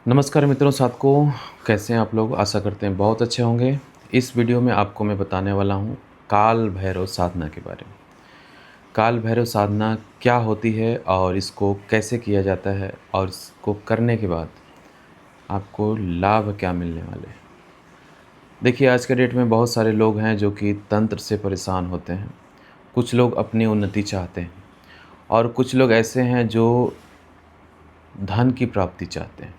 नमस्कार मित्रों, को कैसे हैं आप लोग? आशा करते हैं बहुत अच्छे होंगे। इस वीडियो में आपको मैं बताने वाला हूँ काल भैरव साधना के बारे में। काल भैरव साधना क्या होती है और इसको कैसे किया जाता है और इसको करने के बाद आपको लाभ क्या मिलने वाले हैं। देखिए, आज के डेट में बहुत सारे लोग हैं जो कि तंत्र से परेशान होते हैं। कुछ लोग अपनी उन्नति चाहते हैं और कुछ लोग ऐसे हैं जो धन की प्राप्ति चाहते हैं।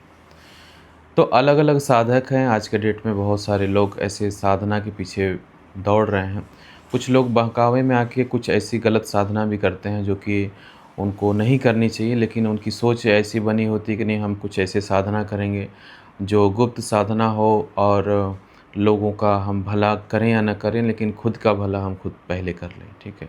तो अलग-अलग साधक हैं, आज के डेट में बहुत सारे लोग ऐसे साधना के पीछे दौड़ रहे हैं। कुछ लोग बहकावे में आके कुछ ऐसी गलत साधना भी करते हैं जो कि उनको नहीं करनी चाहिए, लेकिन उनकी सोच ऐसी बनी होती है कि नहीं, हम कुछ ऐसे साधना करेंगे जो गुप्त साधना हो और लोगों का हम भला करें या ना करें, लेकिन खुद का भला हम खुद पहले कर लें, ठीक है?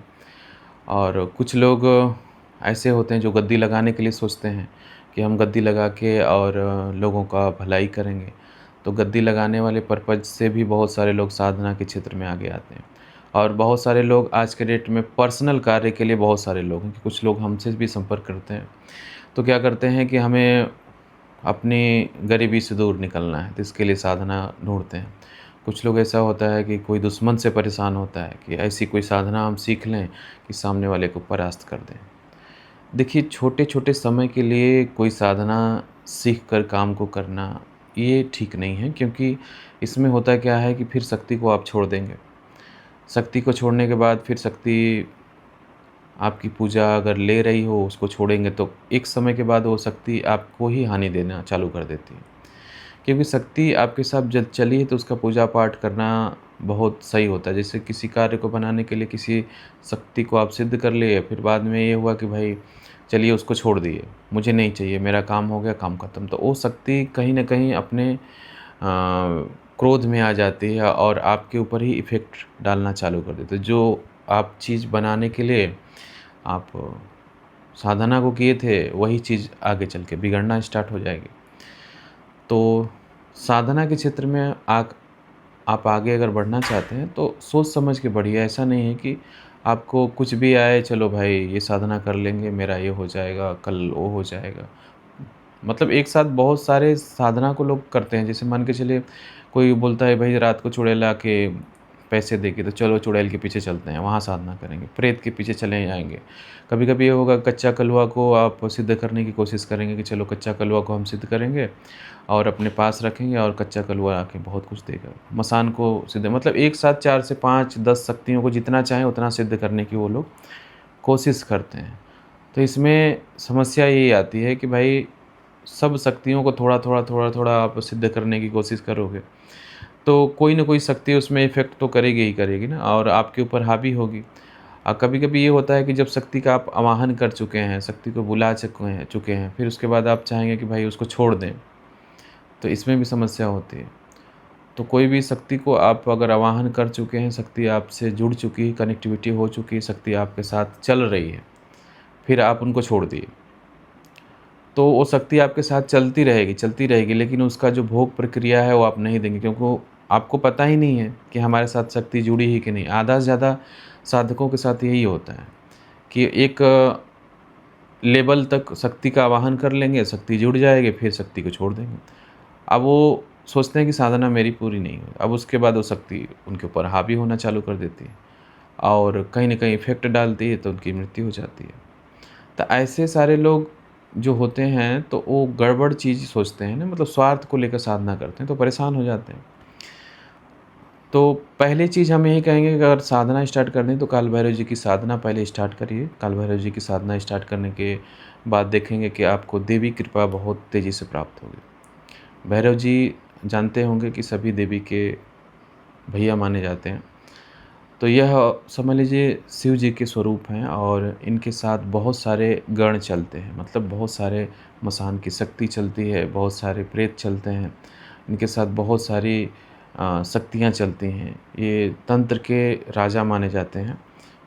और कुछ लोग ऐसे होते हैं जो गद्दी लगाने के लिए सोचते हैं कि हम गद्दी लगा के और लोगों का भलाई करेंगे। तो गद्दी लगाने वाले पर्पज़ से भी बहुत सारे लोग साधना के क्षेत्र में आगे आते हैं। और बहुत सारे लोग आज के डेट में पर्सनल कार्य के लिए बहुत सारे लोग हैं कि कुछ लोग हमसे भी संपर्क करते हैं। तो क्या करते हैं कि हमें अपनी गरीबी से दूर निकलना है, तो इसके लिए साधना ढूँढते हैं। कुछ लोग ऐसा होता है कि कोई दुश्मन से परेशान होता है कि ऐसी कोई साधना हम सीख लें कि सामने वाले को परास्त कर दें। देखिए, छोटे-छोटे समय के लिए कोई साधना सीख कर काम को करना, ये ठीक नहीं है, क्योंकि इसमें होता क्या है कि फिर शक्ति को आप छोड़ देंगे। शक्ति को छोड़ने के बाद फिर शक्ति आपकी पूजा अगर ले रही हो, उसको छोड़ेंगे तो एक समय के बाद वो शक्ति आपको ही हानि देना चालू कर देती है। क्योंकि शक्ति आपके साथ जब चली है तो उसका पूजा पाठ करना बहुत सही होता है। जैसे किसी कार्य को बनाने के लिए किसी शक्ति को आप सिद्ध कर लिए, फिर बाद में ये हुआ कि भाई चलिए उसको छोड़ दिए, मुझे नहीं चाहिए, मेरा काम हो गया, काम खत्म। तो वो शक्ति कहीं न कहीं अपने क्रोध में आ जाती है और आपके ऊपर ही इफ़ेक्ट डालना चालू कर देती है। जो आप चीज़ बनाने के लिए आप साधना को किए थे, वही चीज़ आगे चल के बिगड़ना स्टार्ट हो जाएगी। तो साधना के क्षेत्र में आप आगे अगर बढ़ना चाहते हैं तो सोच समझ के बढ़िए। ऐसा नहीं है कि आपको कुछ भी आए, चलो भाई ये साधना कर लेंगे, मेरा ये हो जाएगा, कल वो हो जाएगा। मतलब एक साथ बहुत सारे साधना को लोग करते हैं। जैसे मान के चलिए, कोई बोलता है भाई रात को चुड़ैल आके पैसे देके, तो चलो चुड़ैल के पीछे चलते हैं, वहाँ साधना करेंगे, प्रेत के पीछे चले जाएँगे। कभी-कभी ये होगा, कच्चा कलवा को आप सिद्ध करने की कोशिश करेंगे कि चलो कच्चा कलवा को हम सिद्ध करेंगे और अपने पास रखेंगे और कच्चा कलवा आके बहुत कुछ देगा। मसान को सिद्ध, मतलब एक साथ 4 से 5, 10 शक्तियों को जितना चाहें उतना सिद्ध करने की वो लोग कोशिश करते हैं। तो इसमें समस्या यही आती है कि भाई सब शक्तियों को थोड़ा-थोड़ा, थोड़ा-थोड़ा आप सिद्ध करने की कोशिश करोगे, तो कोई न कोई शक्ति उसमें इफ़ेक्ट तो करेगी ही करेगी ना, और आपके ऊपर हावी होगी। कभी-कभी ये होता है कि जब शक्ति का आप आवाहन कर चुके हैं, शक्ति को बुला चुके हैं, फिर उसके बाद आप चाहेंगे कि भाई उसको छोड़ दें, तो इसमें भी समस्या होती है। तो कोई भी शक्ति को आप अगर आवाहन कर चुके हैं, शक्ति आपसे जुड़ चुकी है, कनेक्टिविटी हो चुकी है, शक्ति आपके साथ चल रही है, फिर आप उनको छोड़ दिए, तो वो शक्ति आपके साथ चलती रहेगी, लेकिन उसका जो भोग प्रक्रिया है वो आप नहीं देंगे, क्योंकि वो आपको पता ही नहीं है कि हमारे साथ शक्ति जुड़ी है कि नहीं। आधा से ज़्यादा साधकों के साथ यही होता है कि एक लेवल तक शक्ति का आवाहन कर लेंगे, शक्ति जुड़ जाएगी, फिर शक्ति को छोड़ देंगे। अब वो सोचते हैं कि साधना मेरी पूरी नहीं हुई। अब उसके बाद वो शक्ति उनके ऊपर हावी होना चालू कर देती है और कहीं न कहीं इफ़ेक्ट डालती है, तो उनकी मृत्यु हो जाती है। तो ऐसे सारे लोग जो होते हैं, तो वो गड़बड़ चीज़ सोचते हैं ना, मतलब स्वार्थ को लेकर साधना करते हैं, तो परेशान हो जाते हैं। तो पहली चीज़ हम यही कहेंगे कि अगर साधना स्टार्ट करनी है तो काल भैरव जी की साधना पहले स्टार्ट करिए। काल भैरव जी की साधना स्टार्ट करने के बाद देखेंगे कि आपको देवी कृपा बहुत तेज़ी से प्राप्त होगी। भैरव जी जानते होंगे कि सभी देवी के भैया माने जाते हैं। तो यह समझ लीजिए शिव जी के स्वरूप हैं और इनके साथ बहुत सारे गण चलते हैं, मतलब बहुत सारे मसान की शक्ति चलती है, बहुत सारे प्रेत चलते हैं। इनके साथ बहुत सारी शक्तियाँ चलती हैं। ये तंत्र के राजा माने जाते हैं,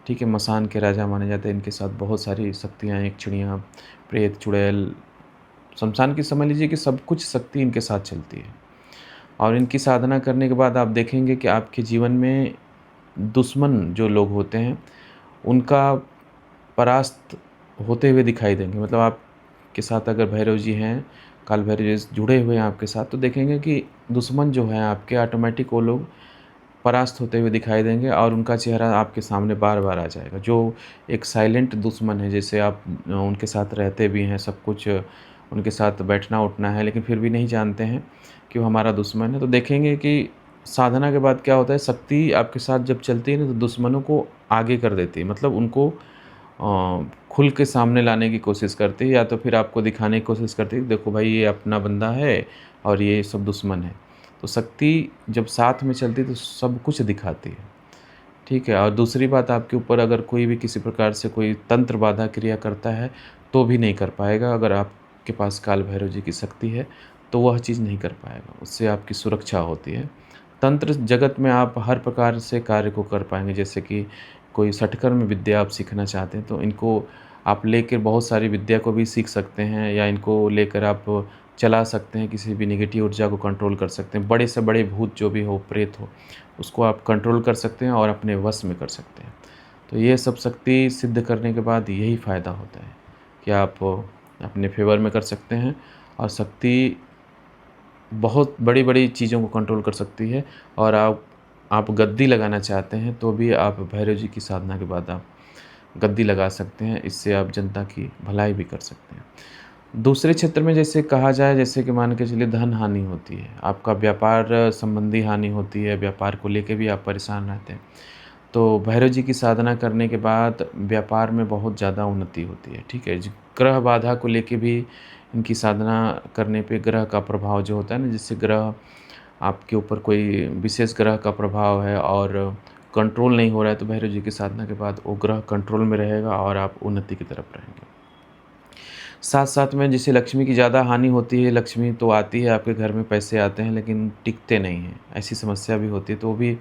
ठीक है? मसान के राजा माने जाते हैं। इनके साथ बहुत सारी शक्तियाँ, यक्षिणियाँ, प्रेत, चुड़ैल, शमशान की समझ लीजिए कि सब कुछ शक्ति इनके साथ चलती है। और इनकी साधना करने के बाद आप देखेंगे कि आपके जीवन में दुश्मन जो लोग होते हैं, उनका परास्त होते हुए दिखाई देंगे। मतलब आपके साथ अगर भैरव जी हैं, काल भैरव जी जुड़े हुए हैं आपके साथ, तो देखेंगे कि दुश्मन जो है आपके ऑटोमेटिक वो लोग परास्त होते हुए दिखाई देंगे और उनका चेहरा आपके सामने बार-बार आ जाएगा। जो एक साइलेंट दुश्मन है, जैसे आप उनके साथ रहते भी हैं, सब कुछ उनके साथ बैठना-उठना है, लेकिन फिर भी नहीं जानते हैं कि वो हमारा दुश्मन है। तो देखेंगे कि साधना के बाद क्या होता है, शक्ति आपके साथ जब चलती है ना, तो दुश्मनों को आगे कर देती है। मतलब उनको खुल के सामने लाने की कोशिश करती है, या तो फिर आपको दिखाने की कोशिश करती है, देखो भाई ये अपना बंदा है और ये सब दुश्मन है। तो शक्ति जब साथ में चलती है तो सब कुछ दिखाती है, ठीक है? और दूसरी बात, आपके ऊपर अगर कोई भी किसी प्रकार से कोई तंत्र बाधा क्रिया करता है, तो भी नहीं कर पाएगा। अगर आपके पास काल भैरव जी की शक्ति है, तो वह चीज़ नहीं कर पाएगा, उससे आपकी सुरक्षा होती है। तंत्र जगत में आप हर प्रकार से कार्य को कर पाएँगे, जैसे कि कोई षटकर्म विद्या आप सीखना चाहते हैं, तो इनको आप लेकर बहुत सारी विद्या को भी सीख सकते हैं, या इनको लेकर आप चला सकते हैं, किसी भी नेगेटिव ऊर्जा को कंट्रोल कर सकते हैं। बड़े से बड़े भूत जो भी हो, प्रेत हो, उसको आप कंट्रोल कर सकते हैं और अपने वश में कर सकते हैं। तो ये सब शक्ति सिद्ध करने के बाद यही फ़ायदा होता है कि आप अपने फ़ेवर में कर सकते हैं, और शक्ति बहुत बड़ी-बड़ी चीज़ों को कंट्रोल कर सकती है। और आप गद्दी लगाना चाहते हैं, तो भी आप भैरव जी की साधना के बाद आप गद्दी लगा सकते हैं। इससे आप जनता की भलाई भी कर सकते हैं। दूसरे क्षेत्र में जैसे कहा जाए, जैसे कि मान के चलिए धन हानि होती है, आपका व्यापार संबंधी हानि होती है, व्यापार को लेके भी आप परेशान रहते हैं। तो भैरव जी की साधना करने के बाद व्यापार में बहुत ज़्यादा उन्नति होती है, ठीक है? ग्रह बाधा को लेके भी इनकी साधना करने पे ग्रह का प्रभाव जो होता है ना, जिससे ग्रह आपके ऊपर कोई विशेष ग्रह का प्रभाव है और कंट्रोल नहीं हो रहा है, तो भैरव जी की साधना के बाद वो ग्रह कंट्रोल में रहेगा और आप उन्नति की तरफ रहेंगे। साथ-साथ में जैसे लक्ष्मी की ज़्यादा हानि होती है, लक्ष्मी तो आती है आपके घर में, पैसे आते हैं लेकिन टिकते नहीं हैं, ऐसी समस्या भी होती है। तो वो भी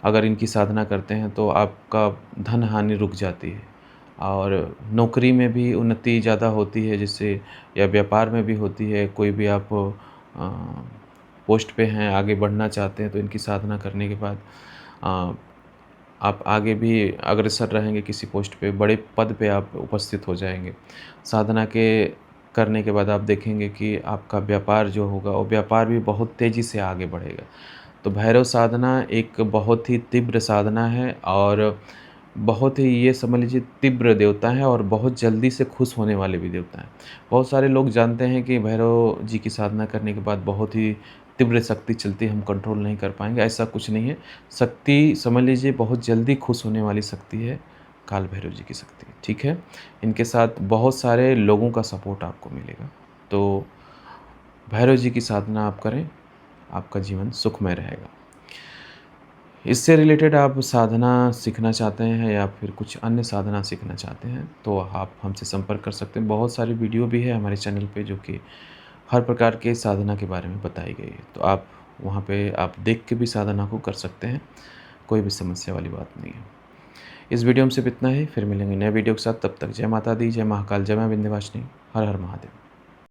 अगर इनकी साधना करते हैं तो आपका धन हानि रुक जाती है, और नौकरी में भी उन्नति ज़्यादा होती है, जिससे या व्यापार में भी होती है। कोई भी आप पोस्ट पे हैं, आगे बढ़ना चाहते हैं, तो इनकी साधना करने के बाद अ, आप आगे भी अग्रसर रहेंगे, किसी पोस्ट पे, बड़े पद पे आप उपस्थित हो जाएँगे। साधना के करने के बाद आप देखेंगे कि आपका व्यापार जो होगा, वो व्यापार भी बहुत तेज़ी से आगे बढ़ेगा। तो भैरव साधना एक बहुत ही तीव्र साधना है, और बहुत ही, ये समझ लीजिए, तीव्र देवता है, और बहुत जल्दी से खुश होने वाले भी देवता हैं। बहुत सारे लोग जानते हैं कि भैरव जी की साधना करने के बाद बहुत ही तीव्र शक्ति चलती है, हम कंट्रोल नहीं कर पाएँगे, ऐसा कुछ नहीं है। शक्ति समझ लीजिए बहुत जल्दी खुश होने वाली शक्ति है, काल भैरव जी की शक्ति, ठीक है? इनके साथ बहुत सारे लोगों का सपोर्ट आपको मिलेगा। तो भैरव जी की साधना आप करें, आपका जीवन सुखमय रहेगा। इससे रिलेटेड आप साधना सीखना चाहते हैं, या फिर कुछ अन्य साधना सीखना चाहते हैं, तो आप हमसे संपर्क कर सकते हैं। बहुत सारी वीडियो भी है हमारे चैनल पे, जो कि हर प्रकार के साधना के बारे में बताई गई है। तो आप वहाँ पे आप देख के भी साधना को कर सकते हैं, कोई भी समस्या वाली बात नहीं है। इस वीडियो में सिर्फ इतना ही, फिर मिलेंगे नए वीडियो के साथ। तब तक जय माता दी, जय महाकाल, जय माँ विंध्यवासिनी, हर हर महादेव।